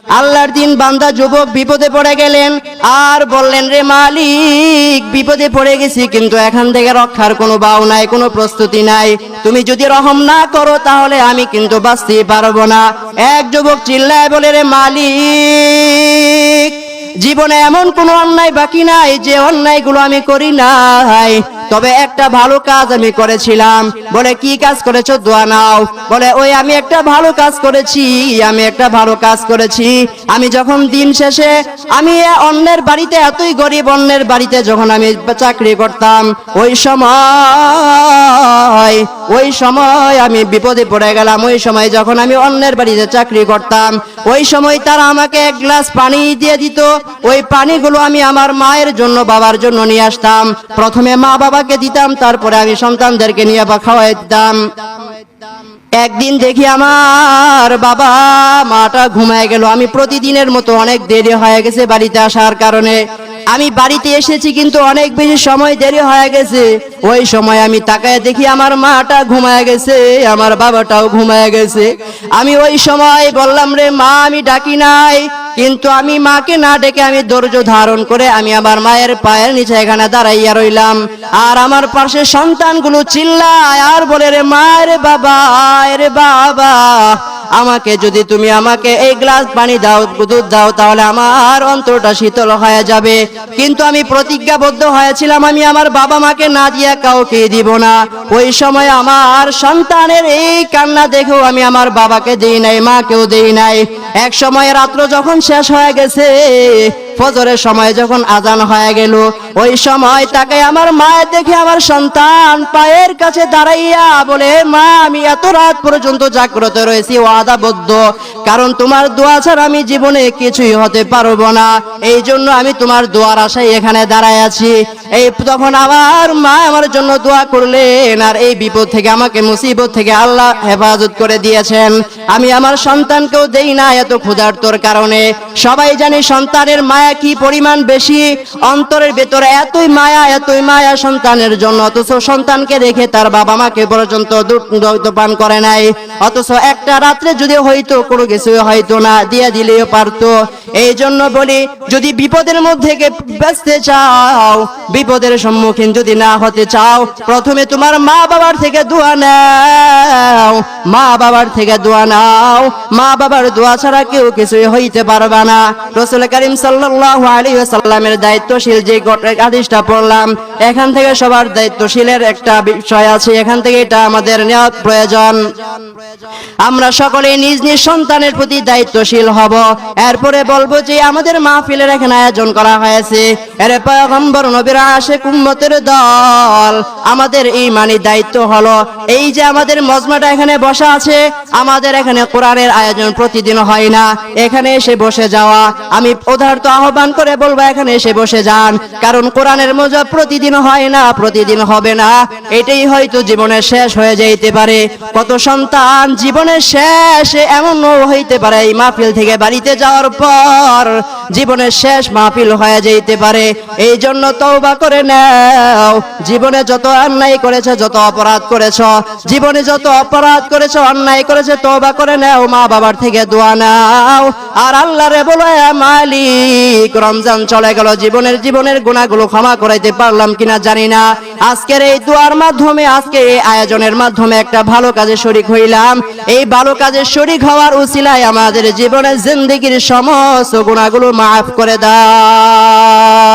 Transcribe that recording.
আল্লাহর দিন বান্দা যুবক বিপদে পড়ে গেলেন আর বললেন, রে মালিক, বিপদে পড়ে গেছি, কিন্তু এখান থেকে রক্ষার কোনো বাউ নাই, কোনো প্রস্তুতি নাই। তুমি যদি রহম না করো তাহলে আমি কিন্তু বাঁচতে পারবো না। এক যুবক চিল্লায় বলে, রে মালিক, জীবনে এমন কোনো অন্যায় বাকি নাই যে অন্যায়গুলো আমি করি নাই, তবে একটা ভালো কাজ আমি করেছিলাম। বলে, কি কাজ করেছো? দোয়া নাও। বলে, ওই আমি একটা ভালো কাজ করেছি, আমি যখন দিন শেষে আমি অন্যের বাড়িতে, এতই গরিব অন্যের বাড়িতে যখন আমি চাকরি করতাম, ওই সময় আমি বিপদে পড়ে গেলাম। ওই সময় যখন আমি অন্যের বাড়িতে চাকরি করতাম, ওই সময় তারা আমাকে এক গ্লাস পানি দিয়ে দিত। ওই পানিগুলো আমি আমার মায়ের জন্য, বাবার জন্য নিয়ে আসতাম। প্রথমে মা বাবাকে দিতাম, তারপরে আমি সন্তানদেরকে নিয়ে খাওয়াই দিতাম। একদিন দেখি আমার বাবা মাটা ঘুমায় গেল। আমি প্রতিদিনের মতো অনেক দেরি হয়ে গেছে বাড়িতে আসার কারণে। আমি বাড়িতে এসেছি কিন্তু অনেক বেশি সময় দেরি হয়ে গেছে। ওই সময় আমি তাকায় দেখি আমার মাটা ঘুমায় গেছে, আমার বাবাটাও ঘুমায় গেছে। আমি ওই সময় বললাম, রে মা, আমি ডাকি নাই, কিন্তু আমি মাকে না ডেকে আমি ধৈর্য ধারণ করে আমি আমার মায়ের পায়ের নিচে এখানে দাঁড়াইয়া রইলাম। আর আমার পাশে সন্তানগুলো চিল্লায় আর বলে, রে মা, রে বাবা, রে বাবা, আমাকে যদি তুমি আমাকে এই গ্লাস পানি দাও, দুধ দাও, তাহলে আমার অন্তরটা শীতল হয়ে যাবে। কিন্তু আমি প্রতিজ্ঞাবদ্ধ হয়েছিলাম আমি আমার বাবা মাকে না দিয়ে কাউকে দিব না। ওই সময় আমার সন্তানের এই কান্না দেখেও আমি আমার বাবাকে দেই নাই, মাকেও দেই নাই। এক সময় রাত্র যখন শেষ হয়ে গেছে, ফজরের সময় যখন আজান হয়ে গেল, ওই সময় তাকে আমার মায়ের দেখে আমার সন্তান পায়ের কাছে দাঁড়াইয়া বলে, মা, আমি এত রাত পর্যন্ত জাগ্রত রয়েছি ওয়াদাবদ্ধ, কারণ তোমার দোয়া ছাড়া আমি জীবনে কিছুই হতে পারবো না, এই জন্য আমি তোমার দোয়ার আশায় এখানে দাঁড়ায় আছি। এই তখন আমার মা আমার জন্য দোয়া করলেন, আর এই বিপদ থেকে, আমাকে মুসিবত থেকে আল্লাহ হেফাজত করে দিয়েছেন। আমি আমার সন্তানকেও দেই না এত ক্ষুধার্তর কারণে। সবাই জানি সন্তানের মায়া কি পরিমাণ বেশি, অন্তরের ভেতরে এতই মায়া সন্তানের জন্য, অথচ সন্তানকে দেখে তার বাবা মাকে পর্যন্ত দুধ পান করে নাই। অথচ একটা রাত্রে যদি হয়তো কোনো কিছু হয়তো না দিয়ে দিলেও পারতো। এই জন্য বলি, যদি বিপদের মধ্যে বাঁচতে চাও, বিপদের সম্মুখীন যদি না হতে চাও, প্রথমে তোমার মা বাবার থেকে দোয়া নাও, মা বাবার দোয়া ছাড়া কেউ কিছুই হইতে পারবে না। রাসূল করিম সাল্লাল্লাহু আলাইহি ওয়াসাল্লামের দায়িত্বশীল যে হাদিসটা পড়লাম, এখান থেকে সবার দায়িত্বশীলের একটা বিষয় আছে, এখান থেকে এটা আমাদের নেওয়া প্রয়োজন। আমরা সকলে নিজ নিজ সন্তানের প্রতি দায়িত্বশীল হব। এরপরে বলবো যে আমাদের মাহফিলের এখানে আয়োজন করা হয়েছে, এর পয়গম্বর নবীর আশিক উম্মতের দল, আমাদের ঈমানি দায়িত্ব হলো এই যে আমাদের মজমাটা এখানে বসা আছে, আমাদের এখানে কোরআনের আয়োজন প্রতিদিন হয় না, এখানে এসে বসে যাওয়া। আমি উদাহরণ আহ্বান করে বলবো, এখানে এসে বসে যান, কারণ কোরআনের মজা প্রতিদিন হয় না, প্রতিদিন হবে না, এটাই হয়তো জীবনের শেষ হয়ে যাইতে পারে। কত সন্তান জীবনের শেষে এমনও হইতে পারে এই মাহফিল থেকে বাড়িতে যাওয়ার পর জীবনের শেষ মাহফিল হয়ে যাইতে পারে। এই জন্য তওবা করে নাও। জীবনে যত অন্যায় করেছে, যত অপরাধ করেছ, জীবনে যত অপরাধ করেছ, অন্যায় করেছে, তওবা করে নাও, মা বাবার থেকে দোয়া নাও। আর আল্লাহরে বলো, মালিক, রমজান চলে গেল, জীবনের গুনাহগুলো ক্ষমা করাইতে পারলাম কিনা জানি না। আজকের এই দোয়ার মাধ্যমে, আজকে এই আয়োজনের মাধ্যমে একটা ভালো কাজে শরীক হইলাম। এই ভালো কাজে শরীক হওয়ার উসিলায় আমাদের জীবনের জিন্দেগির সমস্ত গুনাহগুলো মাফ করে দাও।